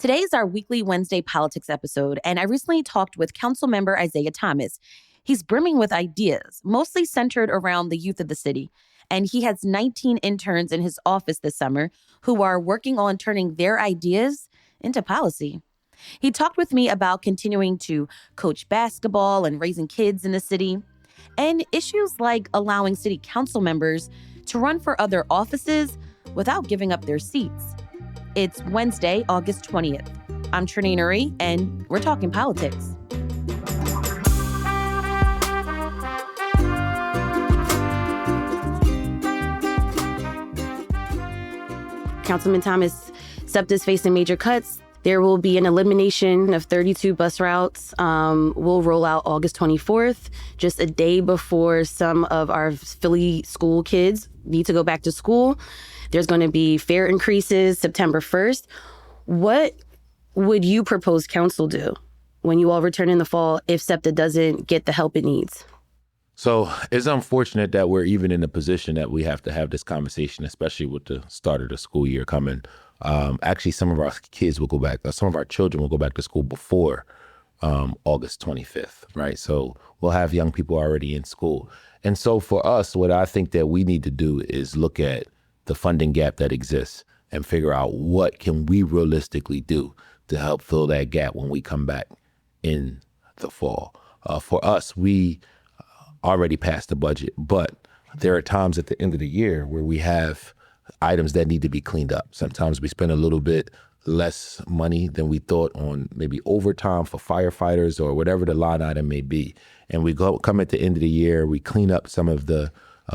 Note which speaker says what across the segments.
Speaker 1: Today is our weekly Wednesday politics episode, and I recently talked with Councilmember Isaiah Thomas. He's brimming with ideas, mostly centered around the youth of the city. And he has 19 interns in his office this summer who are working on turning their ideas into policy. He talked with me about continuing to coach basketball and raising kids in the city, and issues like allowing city council members to run for other offices without giving up their seats. It's Wednesday, August 20th. I'm Trenae Nuri, and we're talking politics. Councilman Thomas, SEPTA is facing major cuts. There will be an elimination of 32 bus routes. We'll roll out August 24th, just a day before some of our Philly school kids need to go back to school. There's going to be fare increases September 1st. What would you propose council do when you all return in the fall if SEPTA doesn't get the help it needs?
Speaker 2: So it's unfortunate that we're even in the position that we have to have this conversation, especially with the start of the school year coming. Actually, some of our kids will go back, some of our children will go back to school before August 25th, right? So we'll have young people already in school. And so for us, what I think that we need to do is look at the funding gap that exists and figure out what can we realistically do to help fill that gap when we come back in the fall. For us, we already passed the budget, but there are times at the end of the year where we have items that need to be cleaned up. Sometimes we spend a little bit less money than we thought on maybe overtime for firefighters or whatever the line item may be. And we come at the end of the year, we clean up some of the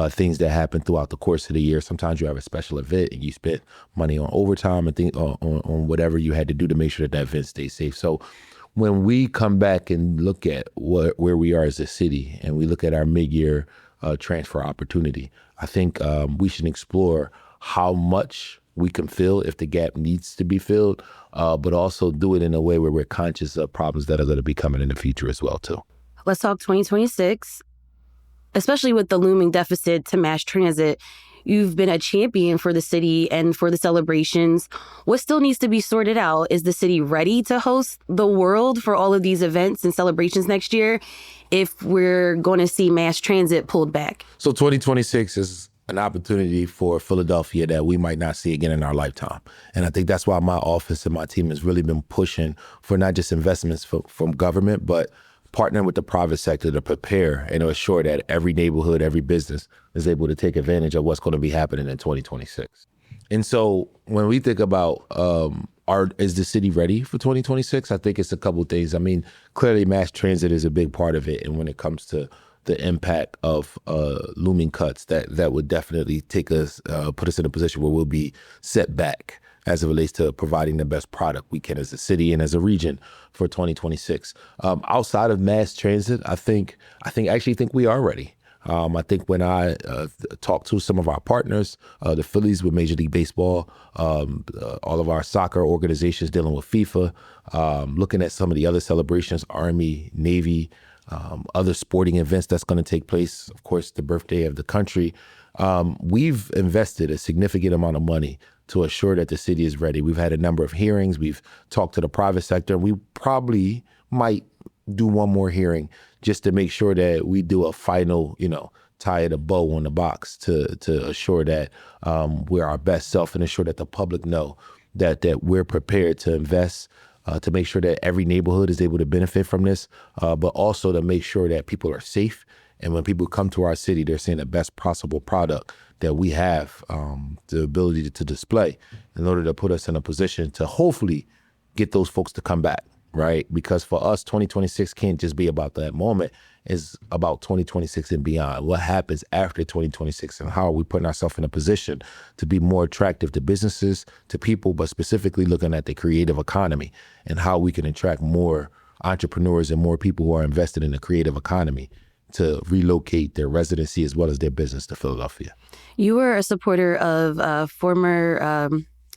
Speaker 2: things that happen throughout the course of the year. Sometimes you have a special event and you spent money on overtime and on whatever you had to do to make sure that event stays safe. So when we come back and look at where we are as a city and we look at our mid-year transfer opportunity, I think we should explore how much we can fill if the gap needs to be filled, but also do it in a way where we're conscious of problems that are going to be coming in the future as well, too.
Speaker 1: Let's talk 2026, especially with the looming deficit to mass transit. You've been a champion for the city and for the celebrations. What still needs to be sorted out? Is the city ready to host the world for all of these events and celebrations next year if we're going to see mass transit pulled back?
Speaker 2: So 2026 is an opportunity for Philadelphia that we might not see again in our lifetime. And I think that's why my office and my team has really been pushing for not just investments from government, but partnering with the private sector to prepare and to assure that every neighborhood, every business is able to take advantage of what's going to be happening in 2026. And so when we think about is the city ready for 2026? I think it's a couple of things. I mean, clearly mass transit is a big part of it. And when it comes to the impact of looming cuts, that would definitely take us, put us in a position where we'll be set back as it relates to providing the best product we can as a city and as a region for 2026. Outside of mass transit, I actually think we are ready. I think when I talk to some of our partners, the Phillies with Major League Baseball, all of our soccer organizations dealing with FIFA, looking at some of the other celebrations, Army, Navy, other sporting events that's going to take place, of course, the birthday of the country. We've invested a significant amount of money to assure that the city is ready. We've had a number of hearings. We've talked to the private sector. We probably might do one more hearing just to make sure that we do a final, tie a bow on the box to assure that we're our best self and ensure that the public know that we're prepared to invest, to make sure that every neighborhood is able to benefit from this, but also to make sure that people are safe. And when people come to our city, they're seeing the best possible product that we have the ability to display in order to put us in a position to hopefully get those folks to come back, right? Because for us, 2026 can't just be about that moment. It's about 2026 and beyond. What happens after 2026 and how are we putting ourselves in a position to be more attractive to businesses, to people, but specifically looking at the creative economy and how we can attract more entrepreneurs and more people who are invested in the creative economy to relocate their residency as well as their business to Philadelphia.
Speaker 1: You were a supporter of former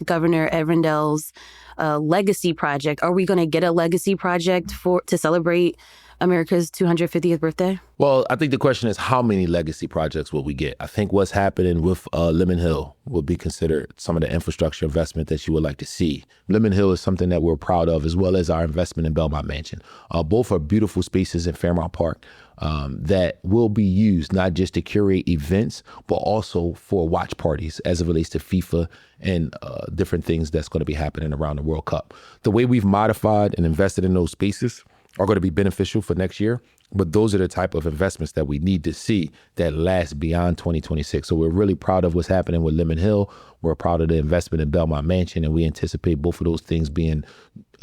Speaker 1: Governor Ed Rendell's legacy project. Are we going to get a legacy project to celebrate America's 250th birthday?
Speaker 2: Well, I think the question is how many legacy projects will we get? I think what's happening with Lemon Hill will be considered some of the infrastructure investment that you would like to see. Lemon Hill is something that we're proud of, as well as our investment in Belmont Mansion. Both are beautiful spaces in Fairmount Park that will be used not just to curate events, but also for watch parties as it relates to FIFA and different things that's going to be happening around the World Cup. The way we've modified and invested in those spaces are going to be beneficial for next year, but those are the type of investments that we need to see that last beyond 2026. So we're really proud of what's happening with Lemon Hill. We're proud of the investment in Belmont Mansion, and we anticipate both of those things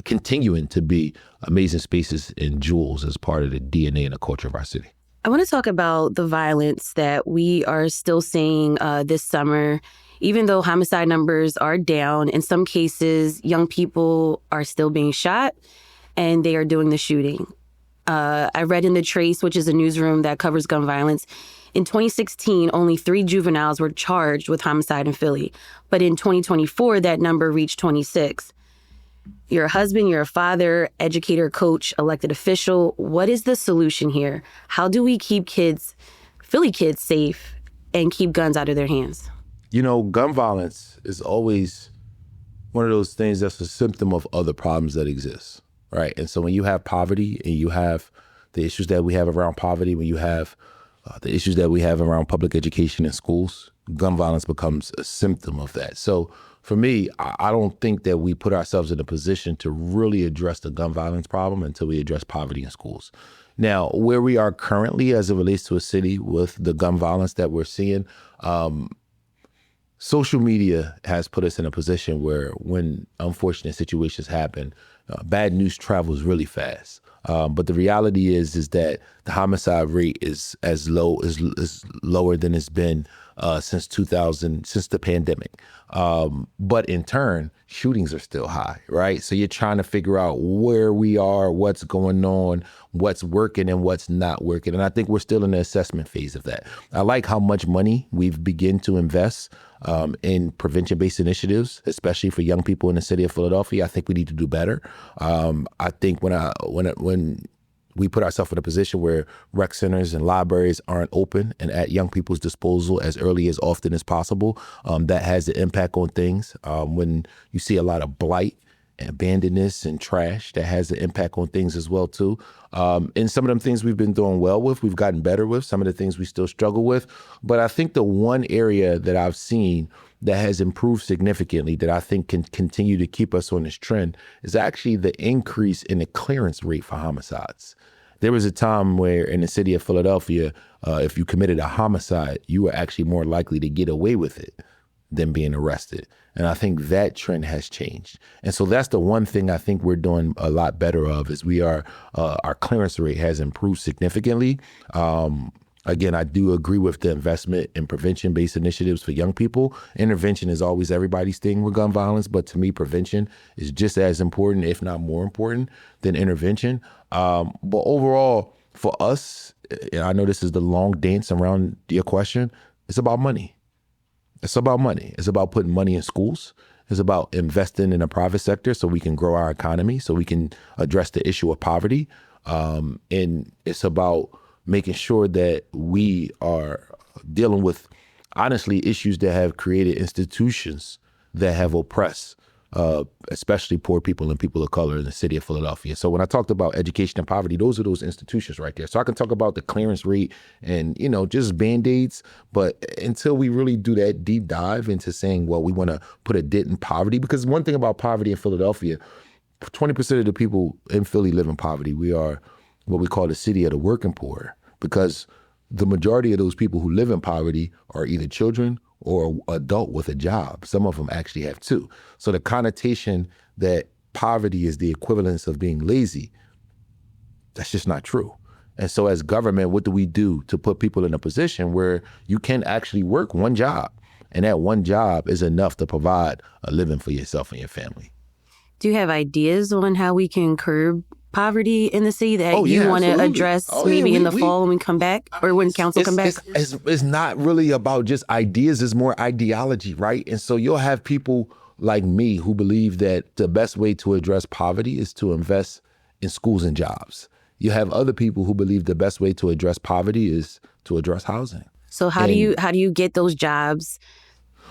Speaker 2: continuing to be amazing spaces and jewels as part of the DNA and the culture of our city.
Speaker 1: I want to talk about the violence that we are still seeing this summer. Even though homicide numbers are down, in some cases, young people are still being shot and they are doing the shooting. I read in The Trace, which is a newsroom that covers gun violence, in 2016, only 3 juveniles were charged with homicide in Philly. But in 2024, that number reached 26. You're a husband, you're a father, educator, coach, elected official. What is the solution here? How do we keep Philly kids safe and keep guns out of their hands?
Speaker 2: You know, gun violence is always one of those things that's a symptom of other problems that exist, right? And so when you have poverty and you have the issues that we have around poverty, when you have the issues that we have around public education in schools, gun violence becomes a symptom of that. So for me, I don't think that we put ourselves in a position to really address the gun violence problem until we address poverty in schools. Now, where we are currently as it relates to a city with the gun violence that we're seeing, social media has put us in a position where when unfortunate situations happen, bad news travels really fast. But the reality is that the homicide rate is lower than it's been since the pandemic. But in turn, shootings are still high, right? So you're trying to figure out where we are, what's going on, what's working and what's not working. And I think we're still in the assessment phase of that. I like how much money we've begun to invest in prevention-based initiatives, especially for young people in the city of Philadelphia. I think we need to do better. I think when we put ourselves in a position where rec centers and libraries aren't open and at young people's disposal as early as often as possible, that has an impact on things. When you see a lot of blight and abandonedness and trash, that has an impact on things as well too. And some of them things we've been doing well with, we've gotten better with. Some of the things we still struggle with. But I think the one area that I've seen that has improved significantly that I think can continue to keep us on this trend is actually the increase in the clearance rate for homicides. There was a time where in the city of Philadelphia, if you committed a homicide, you were actually more likely to get away with it than being arrested. And I think that trend has changed. And so that's the one thing I think we're doing a lot better of is our clearance rate has improved significantly. Again, I do agree with the investment in prevention-based initiatives for young people. Intervention is always everybody's thing with gun violence, but to me, prevention is just as important, if not more important, than intervention. But overall, for us, and I know this is the long dance around your question, it's about money. It's about money. It's about putting money in schools. It's about investing in the private sector so we can grow our economy, so we can address the issue of poverty. And it's about making sure that we are dealing with, honestly, issues that have created institutions that have oppressed, especially poor people and people of color in the city of Philadelphia. So when I talked about education and poverty, those are those institutions right there. So I can talk about the clearance rate and, just Band-Aids, but until we really do that deep dive into saying, well, we want to put a dent in poverty, because one thing about poverty in Philadelphia, 20% of the people in Philly live in poverty. We are what we call the city of the working poor, because the majority of those people who live in poverty are either children or adult with a job. Some of them actually have two. So the connotation that poverty is the equivalence of being lazy, that's just not true. And so as government, what do we do to put people in a position where you can actually work one job, and that one job is enough to provide a living for yourself and your family?
Speaker 1: Do you have ideas on how we can curb poverty in the city that you want to address in the fall when we come back, or when council come back?
Speaker 2: It's not really about just ideas. It's more ideology, right? And so you'll have people like me who believe that the best way to address poverty is to invest in schools and jobs. You have other people who believe the best way to address poverty is to address housing.
Speaker 1: So how do you get those jobs?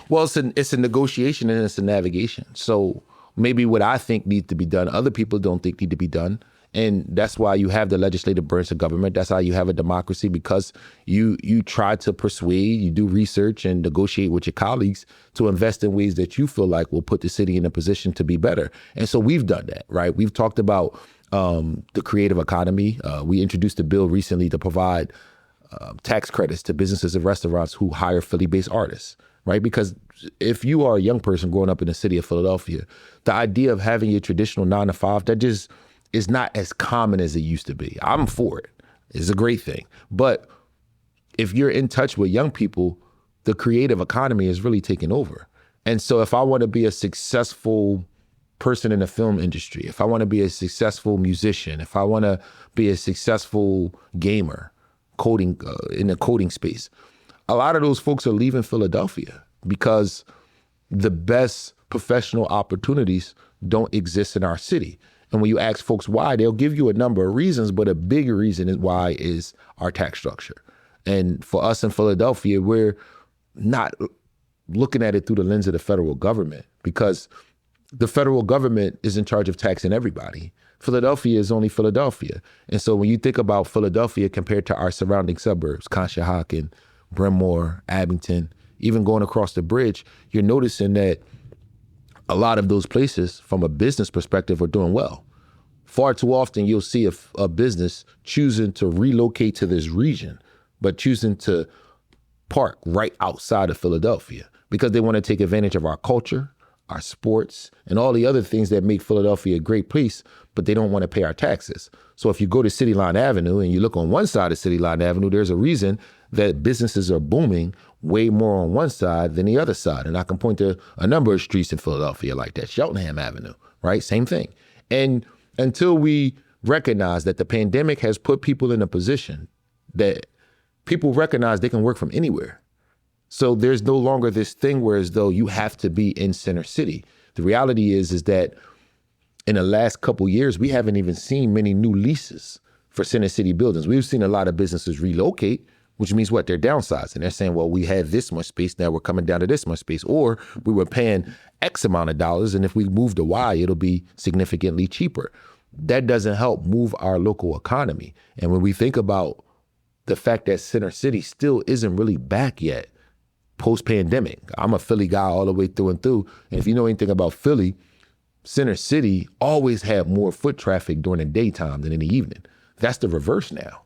Speaker 2: Well, it's a negotiation and it's a navigation. So maybe what I think needs to be done, other people don't think need to be done. And that's why you have the legislative branch of government. That's how you have a democracy, because you try to persuade, you do research and negotiate with your colleagues to invest in ways that you feel like will put the city in a position to be better. And so we've done that, right? We've talked about the creative economy. We introduced a bill recently to provide tax credits to businesses and restaurants who hire Philly-based artists, right? Because if you are a young person growing up in the city of Philadelphia, the idea of having your traditional 9-to-5, that just is not as common as it used to be. I'm for it. It's a great thing. But if you're in touch with young people, the creative economy is really taking over. And so if I want to be a successful person in the film industry, if I want to be a successful musician, if I want to be a successful gamer, coding in the coding space, a lot of those folks are leaving Philadelphia because the best professional opportunities don't exist in our city. And when you ask folks why, they'll give you a number of reasons, but a bigger reason is why is our tax structure. And for us in Philadelphia, we're not looking at it through the lens of the federal government, because the federal government is in charge of taxing everybody. Philadelphia is only Philadelphia. And so when you think about Philadelphia compared to our surrounding suburbs, Conshohocken, Bryn Abington, even going across the bridge, you're noticing that a lot of those places from a business perspective are doing well. Far too often you'll see a business choosing to relocate to this region, but choosing to park right outside of Philadelphia because they want to take advantage of our culture, our sports, and all the other things that make Philadelphia a great place, but they don't want to pay our taxes. So if you go to City Line Avenue and you look on one side of City Line Avenue, there's a reason that businesses are booming way more on one side than the other side. And I can point to a number of streets in Philadelphia like that. Cheltenham Avenue, right? Same thing. And until we recognize that the pandemic has put people in a position that people recognize they can work from anywhere. So there's no longer this thing where as though you have to be in Center City. The reality is that in the last couple years, we haven't even seen many new leases for Center City buildings. We've seen a lot of businesses relocate, which means what? They're downsizing. They're saying, well, we had this much space, now we're coming down to this much space. Or we were paying X amount of dollars, and if we move to Y, it'll be significantly cheaper. That doesn't help move our local economy. And when we think about the fact that Center City still isn't really back yet, post-pandemic. I'm a Philly guy all the way through and through. And if you know anything about Philly, Center City always had more foot traffic during the daytime than in the evening. That's the reverse now.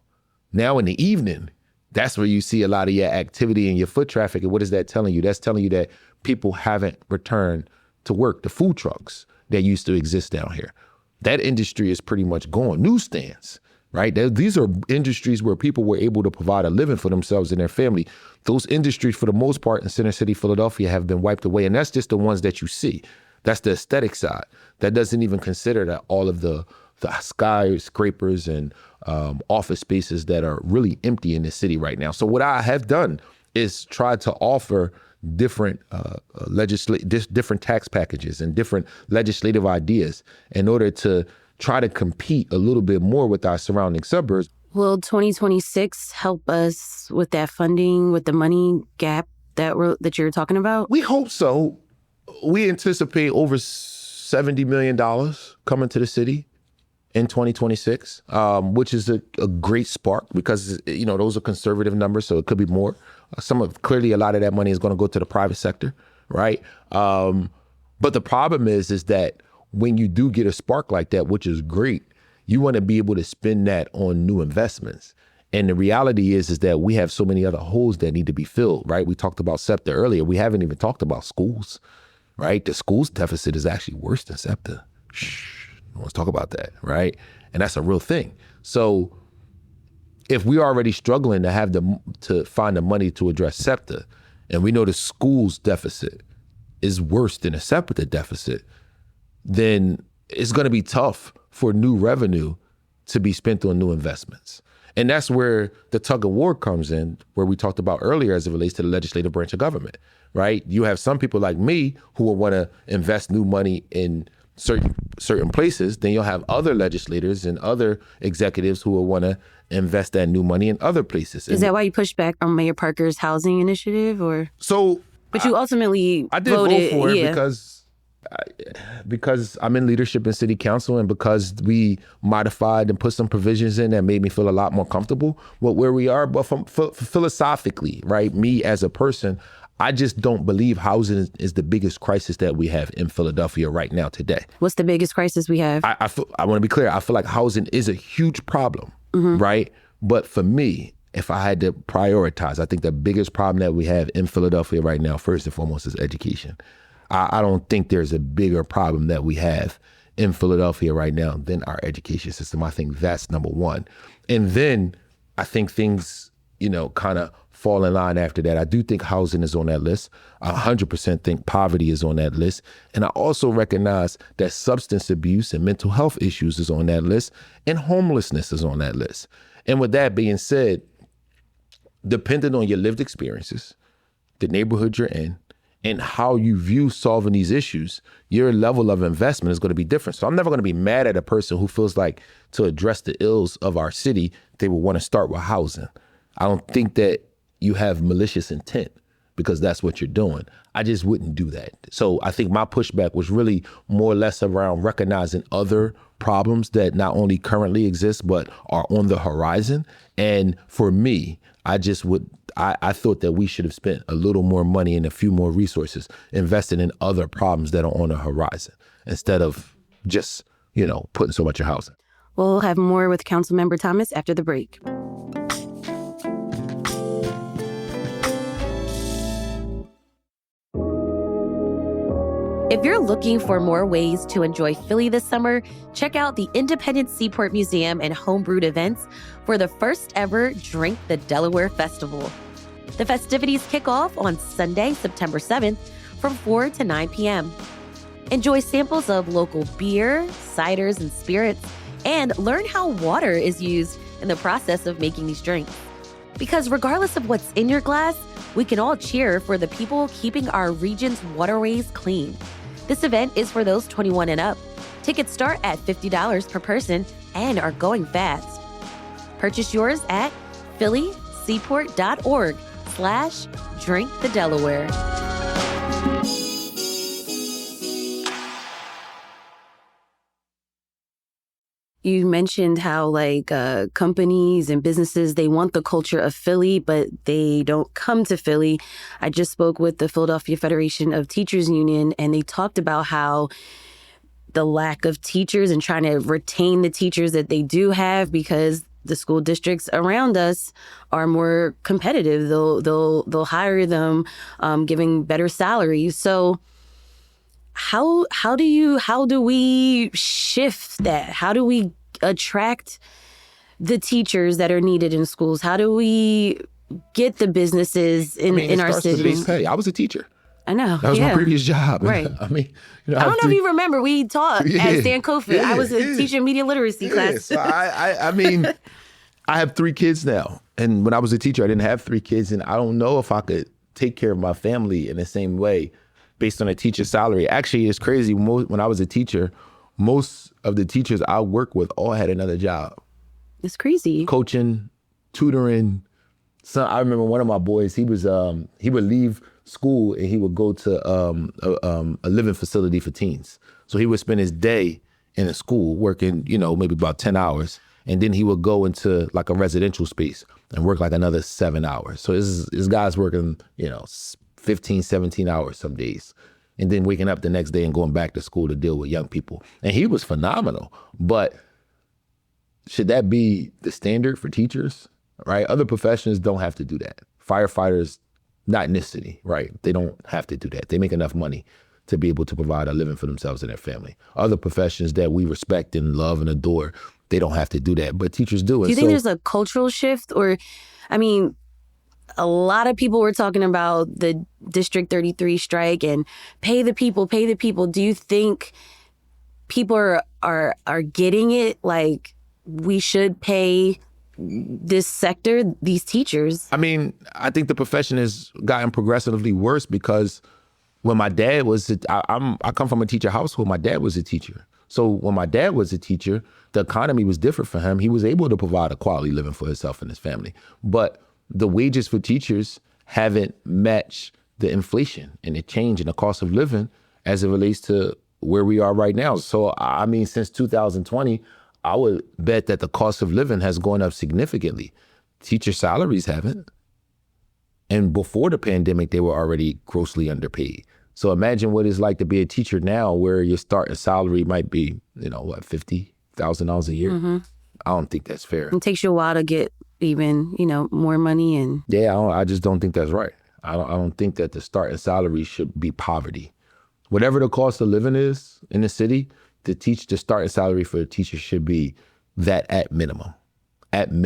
Speaker 2: Now in the evening, that's where you see a lot of your activity and your foot traffic. And what is that telling you? That's telling you that people haven't returned to work. The food trucks that used to exist down here, that industry is pretty much gone. Newsstands, right? These are industries where people were able to provide a living for themselves and their family. Those industries, for the most part, in Center City, Philadelphia, have been wiped away. And that's just the ones that you see. That's the aesthetic side. That doesn't even consider that all of the skyscrapers and office spaces that are really empty in the city right now. So what I have done is try to offer different different tax packages and different legislative ideas in order to try to compete a little bit more with our surrounding suburbs.
Speaker 1: Will 2026 help us with that funding, with the money gap that you're talking about?
Speaker 2: We hope so. We anticipate over $70 million coming to the city in 2026, which is a great spark because, you know, those are conservative numbers, so it could be more. Clearly a lot of that money is going to go to the private sector, right? But the problem is that when you do get a spark like that, which is great, you want to be able to spend that on new investments. And the reality is that we have so many other holes that need to be filled, right? We talked about SEPTA earlier. We haven't even talked about schools, right? The schools deficit is actually worse than SEPTA. Let's talk about that, right? And that's a real thing. So if we're already struggling to find the money to address SEPTA, and we know the schools deficit is worse than a SEPTA deficit, then it's going to be tough for new revenue to be spent on new investments. And that's where the tug of war comes in, where we talked about earlier as it relates to the legislative branch of government, right? You have some people like me who will want to invest new money in certain places, then you'll have other legislators and other executives who will want to invest that new money in other places.
Speaker 1: Is that why you pushed back on Mayor Parker's housing initiative, or? But you ultimately
Speaker 2: I did
Speaker 1: voted,
Speaker 2: vote for it because I'm in leadership in city council, and because we modified and put some provisions in that made me feel a lot more comfortable with where we are. But philosophically, right, me as a person, I just don't believe housing is the biggest crisis that we have in Philadelphia right now today.
Speaker 1: What's the biggest crisis we have?
Speaker 2: I want to be clear. I feel like housing is a huge problem, right? But for me, if I had to prioritize, I think the biggest problem that we have in Philadelphia right now, first and foremost, is education. I don't think there's a bigger problem that we have in Philadelphia right now than our education system. I think that's number one. And then I think things, kind of fall in line after that. I do think housing is on that list. I 100% think poverty is on that list. And I also recognize that substance abuse and mental health issues is on that list, and homelessness is on that list. And with that being said, depending on your lived experiences, the neighborhood you're in, and how you view solving these issues, your level of investment is going to be different. So I'm never going to be mad at a person who feels like to address the ills of our city, they would want to start with housing. I don't think that you have malicious intent because that's what you're doing. I just wouldn't do that. So I think my pushback was really more or less around recognizing other problems that not only currently exist, but are on the horizon. And for me, I thought that we should have spent a little more money and a few more resources invested in other problems that are on the horizon instead of just, putting so much in housing.
Speaker 1: We'll have more with Councilmember Thomas after the break. If you're looking for more ways to enjoy Philly this summer, check out the Independent Seaport Museum and Homebrewed events for the first ever Drink the Delaware Festival. The festivities kick off on Sunday, September 7th from 4 to 9 p.m. Enjoy samples of local beer, ciders, and spirits, and learn how water is used in the process of making these drinks. Because regardless of what's in your glass, we can all cheer for the people keeping our region's waterways clean. This event is for those 21 and up. Tickets start at $50 per person and are going fast. Purchase yours at phillyseaport.org/drinkthedelaware. You mentioned how companies and businesses, they want the culture of Philly, but they don't come to Philly. I just spoke with the Philadelphia Federation of Teachers Union, and they talked about how the lack of teachers and trying to retain the teachers that they do have, because the school districts around us are more competitive. They'll hire them, giving better salaries. So how do we shift that? How do we attract the teachers that are needed in schools? How do we get the businesses in our city?
Speaker 2: Hey, I was a teacher.
Speaker 1: I know.
Speaker 2: That was my previous job.
Speaker 1: Right.
Speaker 2: I mean,
Speaker 1: I don't know if you remember, we taught at Stan Cofield.
Speaker 2: Yeah,
Speaker 1: I was a teacher in media literacy class.
Speaker 2: So I mean, I have 3 kids now. And when I was a teacher, I didn't have 3 kids. And I don't know if I could take care of my family in the same way based on a teacher's salary. Actually, it's crazy. When I was a teacher, most of the teachers I worked with all had another job.
Speaker 1: It's crazy.
Speaker 2: Coaching, tutoring. So I remember one of my boys, he would leave school and he would go to a living facility for teens. So he would spend his day in a school working, maybe about 10 hours. And then he would go into like a residential space and work like another 7 hours. So this guy's working, 15, 17 hours some days, and then waking up the next day and going back to school to deal with young people. And he was phenomenal. But should that be the standard for teachers, right? Other professions don't have to do that. Firefighters, not in this city, right? They don't have to do that. They make enough money to be able to provide a living for themselves and their family. Other professions that we respect and love and adore, they don't have to do that, but teachers do.
Speaker 1: Do you think there's a cultural shift? Or, a lot of people were talking about the District 33 strike and pay the people. Do you think people are getting it? Like, we should pay this sector, these teachers?
Speaker 2: I think the profession has gotten progressively worse because When my dad was, I come from a teacher household. My dad was a teacher. So when my dad was a teacher, the economy was different for him. He was able to provide a quality living for himself and his family. But the wages for teachers haven't matched the inflation and the change in the cost of living as it relates to where we are right now. So, I mean, since 2020, I would bet that the cost of living has gone up significantly. Teacher salaries haven't. And before the pandemic, they were already grossly underpaid. So imagine what it's like to be a teacher now where your starting salary might be, $50,000 a year. Mm-hmm. I don't think that's fair.
Speaker 1: It takes you a while to get even, more money. And
Speaker 2: yeah, I just don't think that's right. I don't think that the starting salary should be poverty. Whatever the cost of living is in the city, the starting salary for a teacher should be that at minimum. And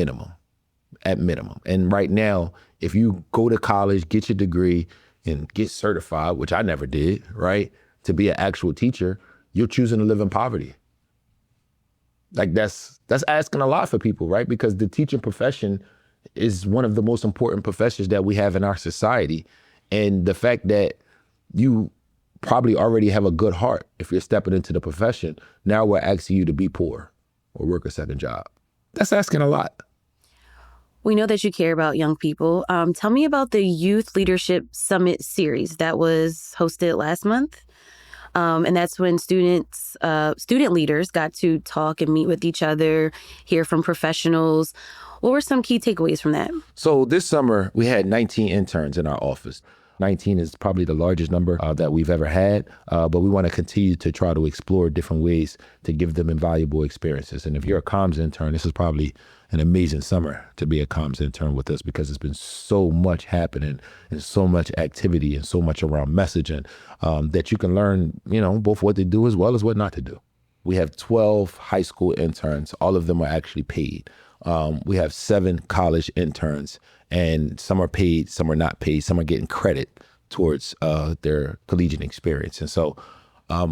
Speaker 2: right now, if you go to college, get your degree, and get certified, which I never did, right, to be an actual teacher, you're choosing to live in poverty. Like that's asking a lot for people, right? Because the teaching profession is one of the most important professions that we have in our society. And the fact that you probably already have a good heart if you're stepping into the profession, now we're asking you to be poor or work a second job. That's asking a lot.
Speaker 1: We know that you care about young people. Tell me about the Youth Leadership Summit series that was hosted last month. And that's when student leaders got to talk and meet with each other, hear from professionals. What were some key takeaways from that?
Speaker 2: So this summer, we had 19 interns in our office. 19 is probably the largest number that we've ever had, but we want to continue to try to explore different ways to give them invaluable experiences. And if you're a comms intern, this is probably an amazing summer to be a comms intern with us because there's been so much happening and so much activity and so much around messaging that you can learn, both what to do as well as what not to do. We have 12 high school interns. All of them are actually paid. We have 7 college interns, and some are paid, some are not paid, some are getting credit towards their collegiate experience. And so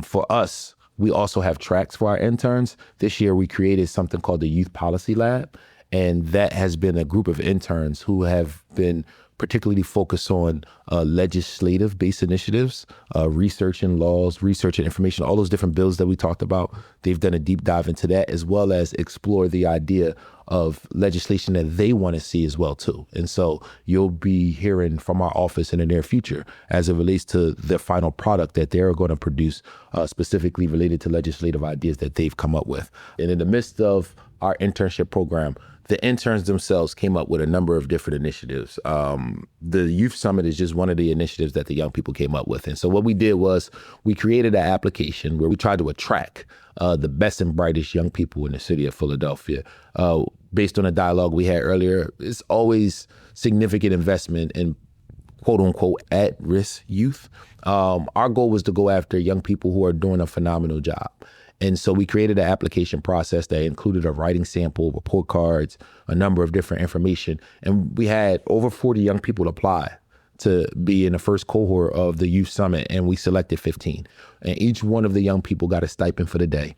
Speaker 2: for us, we also have tracks for our interns. This year, we created something called the Youth Policy Lab, and that has been a group of interns who have been particularly focused on legislative-based initiatives, researching laws, researching information, all those different bills that we talked about. They've done a deep dive into that, as well as explore the idea of legislation that they want to see as well, too. And so you'll be hearing from our office in the near future as it relates to the final product that they're going to produce, specifically related to legislative ideas that they've come up with. And in the midst of our internship program, the interns themselves came up with a number of different initiatives. The Youth Summit is just one of the initiatives that the young people came up with. And so what we did was we created an application where we tried to attract the best and brightest young people in the city of Philadelphia. Based on a dialogue we had earlier, it's always significant investment in quote unquote at-risk youth. Our goal was to go after young people who are doing a phenomenal job. And so we created an application process that included a writing sample, report cards, a number of different information. And we had over 40 young people apply to be in the first cohort of the Youth Summit, and we selected 15. And each one of the young people got a stipend for the day.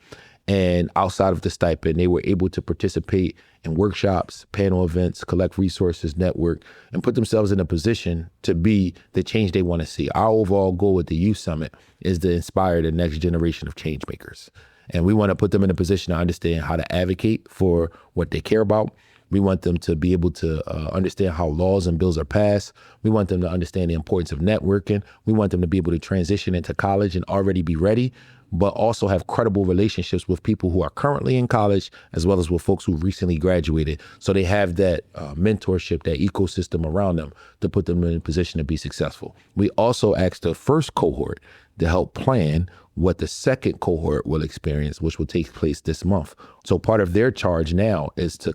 Speaker 2: And outside of the stipend, they were able to participate in workshops, panel events, collect resources, network, and put themselves in a position to be the change they want to see. Our overall goal with the Youth Summit is to inspire the next generation of change makers. And we want to put them in a position to understand how to advocate for what they care about. We want them to be able to understand how laws and bills are passed. We want them to understand the importance of networking. We want them to be able to transition into college and already be ready, but also have credible relationships with people who are currently in college, as well as with folks who recently graduated. So they have that mentorship, that ecosystem around them to put them in a position to be successful. We also asked the first cohort to help plan what the second cohort will experience, which will take place this month. So part of their charge now is to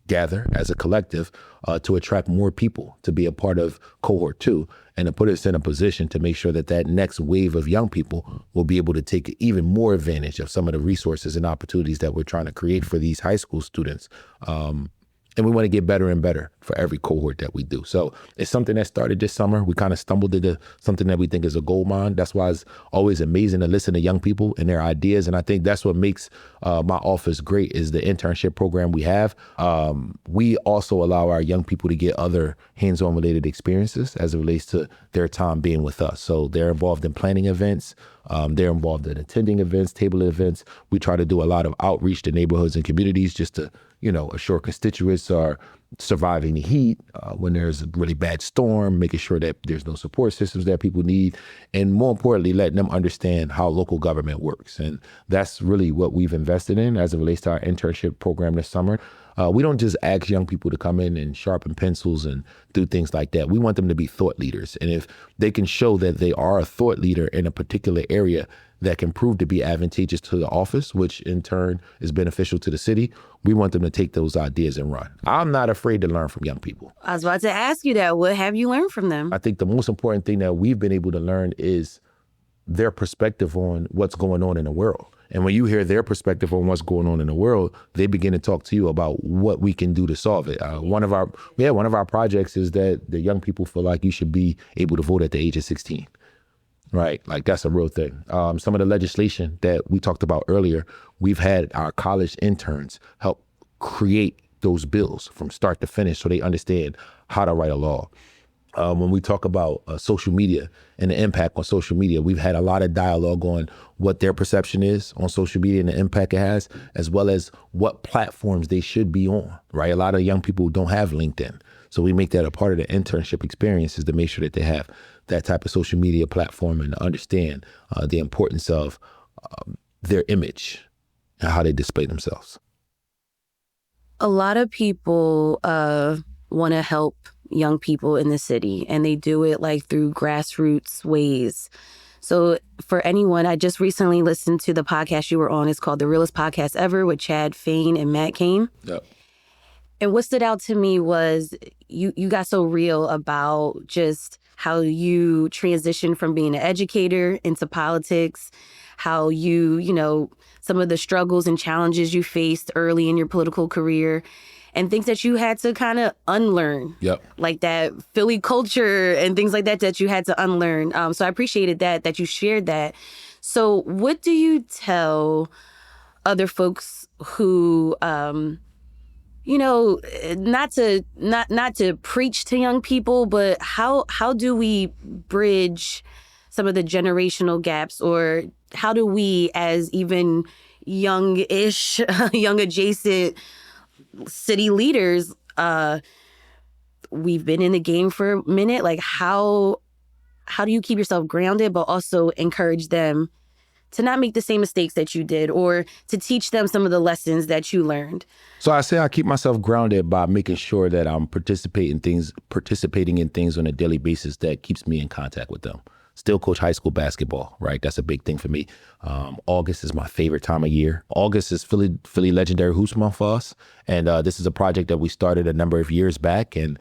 Speaker 2: gather as a collective to attract more people to be a part of cohort 2 and to put us in a position to make sure that that next wave of young people will be able to take even more advantage of some of the resources and opportunities that we're trying to create for these high school students. And we want to get better and better for every cohort that we do. So it's something that started this summer. We kind of stumbled into something that we think is a gold mine. That's why it's always amazing to listen to young people and their ideas. And I think that's what makes my office great is the internship program we have. We also allow our young people to get other hands-on related experiences as it relates to their time being with us. So they're involved in planning events. They're involved in attending events, table events. We try to do a lot of outreach to neighborhoods and communities just to, assure constituents are surviving the heat when there's a really bad storm, making sure that there's no support systems that people need, and more importantly, letting them understand how local government works. And that's really what we've invested in as it relates to our internship program this summer. We don't just ask young people to come in and sharpen pencils and do things like that. We want them to be thought leaders. And if they can show that they are a thought leader in a particular area that can prove to be advantageous to the office, which in turn is beneficial to the city, we want them to take those ideas and run. I'm not afraid to learn from young people.
Speaker 1: I was about to ask you that. What have you learned from them?
Speaker 2: I think the most important thing that we've been able to learn is their perspective on what's going on in the world. And when you hear their perspective on what's going on in the world, they begin to talk to you about what we can do to solve it. One of our projects is that the young people feel like you should be able to vote at the age of 16. Right? Like that's a real thing. Some of the legislation that we talked about earlier, we've had our college interns help create those bills from start to finish so they understand how to write a law. When we talk about social media and the impact on social media, we've had a lot of dialogue on what their perception is on social media and the impact it has, as well as what platforms they should be on, right? A lot of young people don't have LinkedIn. So we make that a part of the internship experience is to make sure that they have that type of social media platform and understand the importance of their image and how they display themselves.
Speaker 1: A lot of people want to help young people in the city, and they do it like through grassroots ways. So for anyone, I just recently listened to the podcast you were on. It's called The Realest Podcast Ever with Chad Fain and Matt Cain.
Speaker 2: Yep.
Speaker 1: And what stood out to me was you got so real about just how you transitioned from being an educator into politics, how you some of the struggles and challenges you faced early in your political career, and things that you had to kind of unlearn.
Speaker 2: Yep.
Speaker 1: Like that Philly culture and things like that you had to unlearn. So I appreciated that you shared that. So what do you tell other folks who, not to preach to young people, but how do we bridge some of the generational gaps, or how do we as even young-ish, young adjacent city leaders, we've been in the game for a minute, like how do you keep yourself grounded but also encourage them to not make the same mistakes that you did, or to teach them some of the lessons that you learned?
Speaker 2: So I say I keep myself grounded by making sure that I'm participating in things on a daily basis that keeps me in contact with them. Still coach high school basketball, right? That's a big thing for me. August is my favorite time of year. August is Philly Legendary Hoops Month for us. And this is a project that we started a number of years back, and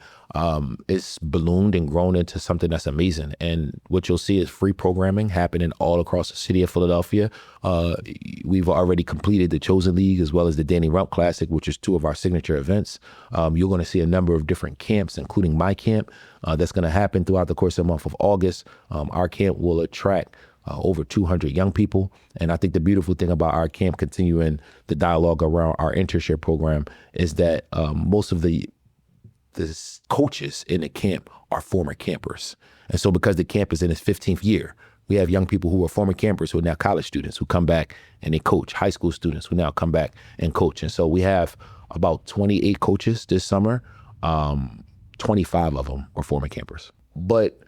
Speaker 2: it's ballooned and grown into something that's amazing. And what you'll see is free programming happening all across the city of Philadelphia. We've already completed the Chosen League as well as the Danny Rump Classic, which is two of our signature events. You're going to see a number of different camps, including my camp, that's going to happen throughout the course of the month of August. Our camp will attract over 200 young people. And I think the beautiful thing about our camp, continuing the dialogue around our internship program, is that most of the coaches in the camp are former campers. And so because the camp is in its 15th year, we have young people who are former campers who are now college students who come back and they coach, high school students who now come back and coach. And so we have about 28 coaches this summer. 25 of them were former campers. But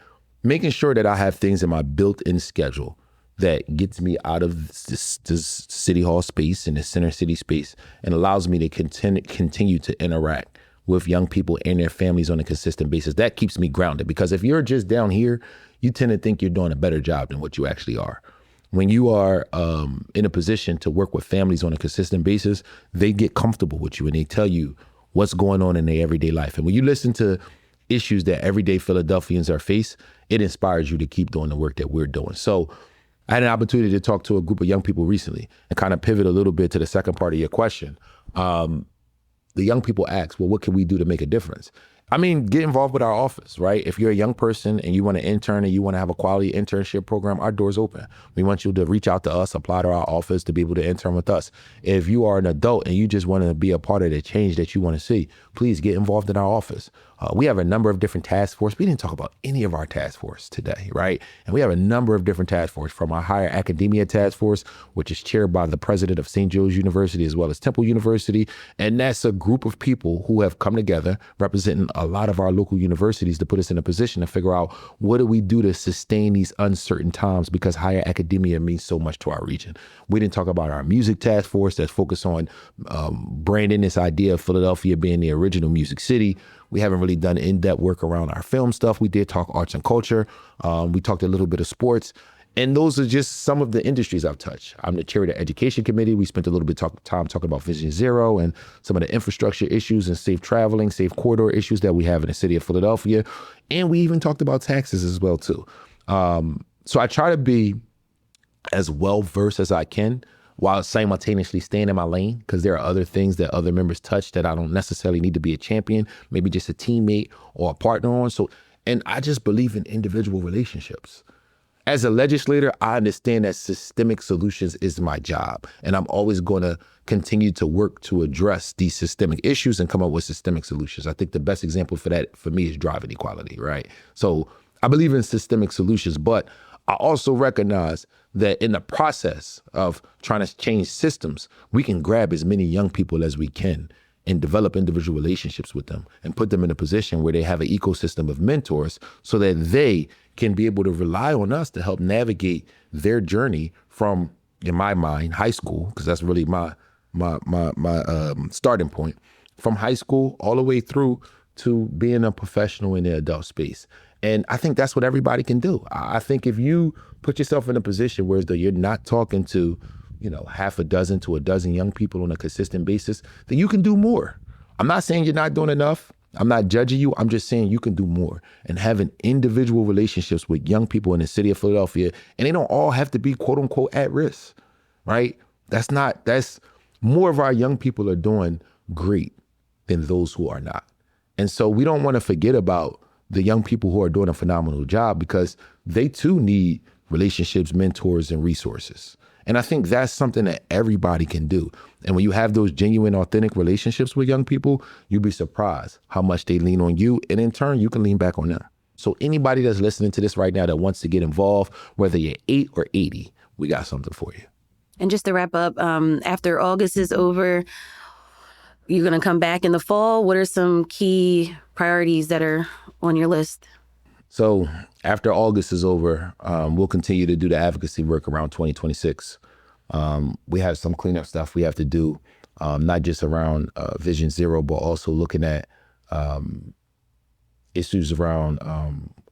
Speaker 2: making sure that I have things in my built-in schedule that gets me out of this city hall space and the center city space and allows me to continue to interact with young people and their families on a consistent basis. That keeps me grounded, because if you're just down here, you tend to think you're doing a better job than what you actually are. When you are in a position to work with families on a consistent basis, they get comfortable with you and they tell you what's going on in their everyday life. And when you listen to issues that everyday Philadelphians are faced, it inspires you to keep doing the work that we're doing. So I had an opportunity to talk to a group of young people recently and kind of pivot a little bit to the second part of your question. the young people ask, well, what can we do to make a difference? I mean, get involved with our office, right? If you're a young person and you want to intern and you want to have a quality internship program, our door's open. We want you to reach out to us, apply to our office to be able to intern with us. If you are an adult and you just want to be a part of the change that you want to see, please get involved in our office. We have a number of different task force. We didn't talk about any of our task force today, right? And we have a number of different task force, from our higher academia task force, which is chaired by the president of St. Joe's University as well as Temple University. And that's a group of people who have come together representing a lot of our local universities to put us in a position to figure out what do we do to sustain these uncertain times, because higher academia means so much to our region. We didn't talk about our music task force that's focused on branding this idea of Philadelphia being the original music city. We haven't really done in-depth work around our film stuff. We did talk arts and culture. We talked a little bit of sports. And those are just some of the industries I've touched. I'm the chair of the education committee. We spent a little bit of time talking about Vision Zero and some of the infrastructure issues and safe traveling, safe corridor issues that we have in the city of Philadelphia. And we even talked about taxes as well, too. So I try to be as well-versed as I can while simultaneously staying in my lane, because there are other things that other members touch that I don't necessarily need to be a champion, maybe just a teammate or a partner on. And I just believe in individual relationships. As a legislator, I understand that systemic solutions is my job, and I'm always going to continue to work to address these systemic issues and come up with systemic solutions. I think the best example for that, for me, is drive inequality, right? So I believe in systemic solutions, but I also recognize that in the process of trying to change systems, we can grab as many young people as we can and develop individual relationships with them and put them in a position where they have an ecosystem of mentors so that they can be able to rely on us to help navigate their journey from, in my mind, high school, because that's really my starting point, from high school all the way through to being a professional in the adult space. And I think that's what everybody can do. I think if you put yourself in a position where you're not talking to, half a dozen to a dozen young people on a consistent basis, then you can do more. I'm not saying you're not doing enough. I'm not judging you. I'm just saying you can do more. And having individual relationships with young people in the city of Philadelphia, and they don't all have to be quote unquote at risk, right? That's more of our young people are doing great than those who are not. And so we don't want to forget about the young people who are doing a phenomenal job, because they too need relationships, mentors, and resources. And I think that's something that everybody can do. And when you have those genuine, authentic relationships with young people, you'll be surprised how much they lean on you. And in turn, you can lean back on them. So anybody that's listening to this right now that wants to get involved, whether you're 8 or 80, we got something for you.
Speaker 1: And just to wrap up, after August is over, you're going to come back in the fall. What are some key priorities that are on your list?
Speaker 2: So after August is over, we'll continue to do the advocacy work around 2026. We have some cleanup stuff we have to do, not just around Vision Zero, but also looking at issues around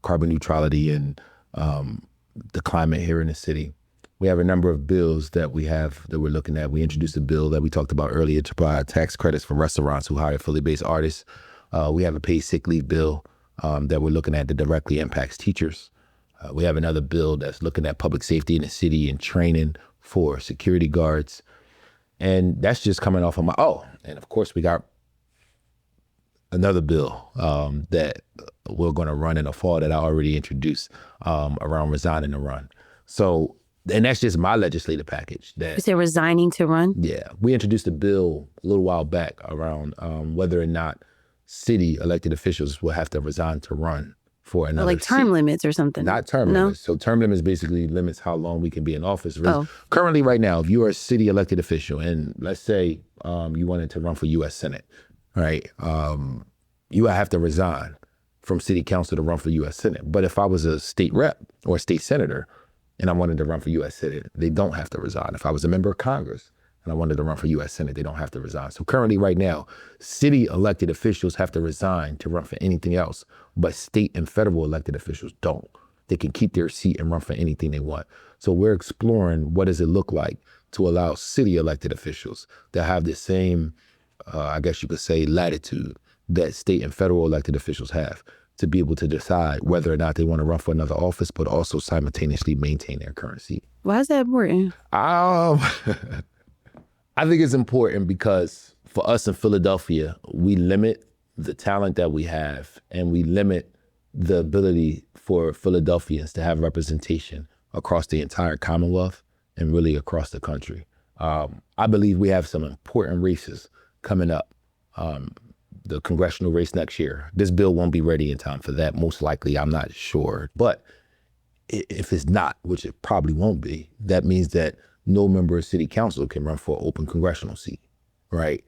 Speaker 2: carbon neutrality and the climate here in the city. We have a number of bills that we're looking at. We introduced a bill that we talked about earlier to provide tax credits for restaurants who hire Philly-based artists. We have a paid sick leave bill that we're looking at that directly impacts teachers. We have another bill that's looking at public safety in the city and training for security guards. And that's just coming off of and of course we got another bill that we're going to run in the fall that I already introduced around resigning to run. So, and that's just my legislative package.
Speaker 1: You said resigning to run?
Speaker 2: Yeah. We introduced a bill a little while back around whether or not city elected officials will have to resign to run for another
Speaker 1: like term limits or something?
Speaker 2: Not term limits. So term limits basically limits how long we can be in office. Currently right now, if you are a city elected official and let's say you wanted to run for U.S. Senate, right? You have to resign from city council to run for U.S. Senate. But if I was a state rep or a state senator and I wanted to run for U.S. Senate, they don't have to resign. If I was a member of Congress and I wanted to run for U.S. Senate, they don't have to resign. So currently right now, city elected officials have to resign to run for anything else, but state and federal elected officials don't. They can keep their seat and run for anything they want. So we're exploring what does it look like to allow city elected officials to have the same, I guess you could say, latitude that state and federal elected officials have to be able to decide whether or not they want to run for another office, but also simultaneously maintain their current seat.
Speaker 1: Why is that important?
Speaker 2: I think it's important because for us in Philadelphia, we limit the talent that we have, and we limit the ability for Philadelphians to have representation across the entire Commonwealth and really across the country. I believe we have some important races coming up. The congressional race next year. This bill won't be ready in time for that. Most likely, I'm not sure. But if it's not, which it probably won't be, that means that no member of city council can run for an open congressional seat, right?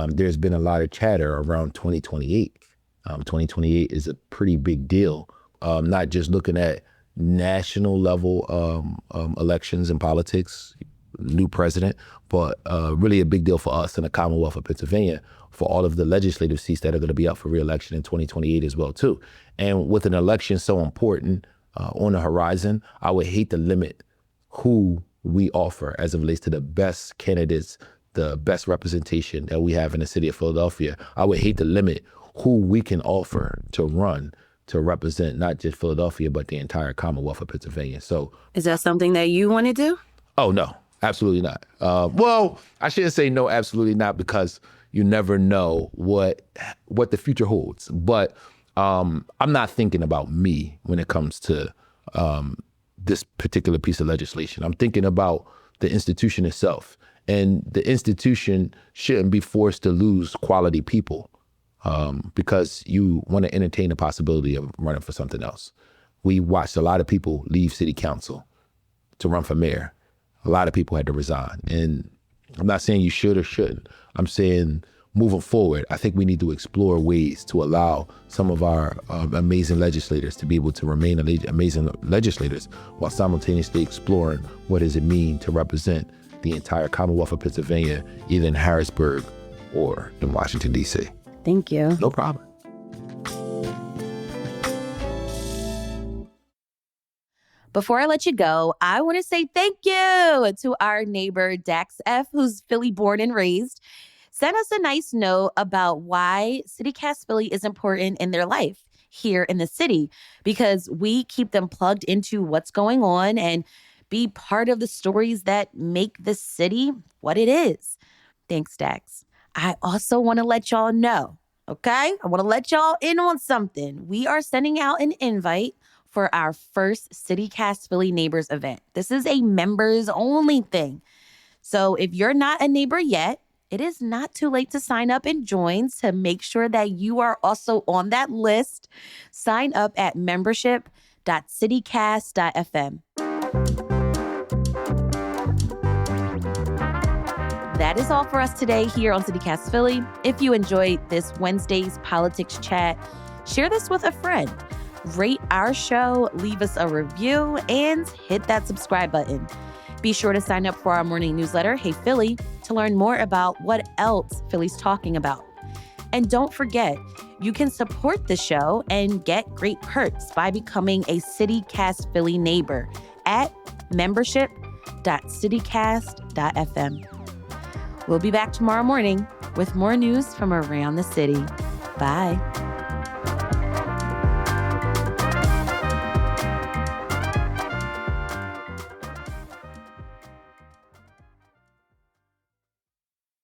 Speaker 2: There's been a lot of chatter around 2028. 2028 is a pretty big deal, not just looking at national level elections and politics, new president, but really a big deal for us in the Commonwealth of Pennsylvania for all of the legislative seats that are going to be up for re-election in 2028 as well, too. And with an election so important on the horizon, I would hate to limit who we offer as it relates to the best candidates, the best representation that we have in the city of Philadelphia. I would hate to limit who we can offer to run to represent not just Philadelphia, but the entire Commonwealth of Pennsylvania. So,
Speaker 1: is that something that you want to do?
Speaker 2: Oh, no, absolutely not. Well, I shouldn't say no, absolutely not, because you never know what the future holds. But I'm not thinking about me when it comes to this particular piece of legislation. I'm thinking about the institution itself. And the institution shouldn't be forced to lose quality people because you want to entertain the possibility of running for something else. We watched a lot of people leave city council to run for mayor. A lot of people had to resign. And I'm not saying you should or shouldn't. I'm saying moving forward, I think we need to explore ways to allow some of our amazing legislators to be able to remain amazing legislators while simultaneously exploring what does it mean to represent the entire Commonwealth of Pennsylvania, either in Harrisburg or in Washington, D.C.
Speaker 1: Thank you.
Speaker 2: No problem.
Speaker 1: Before I let you go, I want to say thank you to our neighbor, Dax F., who's Philly born and raised. Sent us a nice note about why CityCast Philly is important in their life here in the city, because we keep them plugged into what's going on and be part of the stories that make the city what it is. Thanks, Dax. I also want to let y'all know, okay? I want to let y'all in on something. We are sending out an invite for our first CityCast Philly Neighbors event. This is a members only thing. So if you're not a neighbor yet, it is not too late to sign up and join. To make sure that you are also on that list, sign up at membership.citycast.fm. That is all for us today here on CityCast Philly. If you enjoyed this Wednesday's politics chat, share this with a friend. Rate our show, leave us a review, and hit that subscribe button. Be sure to sign up for our morning newsletter, Hey Philly, to learn more about what else Philly's talking about. And don't forget, you can support the show and get great perks by becoming a CityCast Philly neighbor at membership.citycast.fm. We'll be back tomorrow morning with more news from around the city. Bye.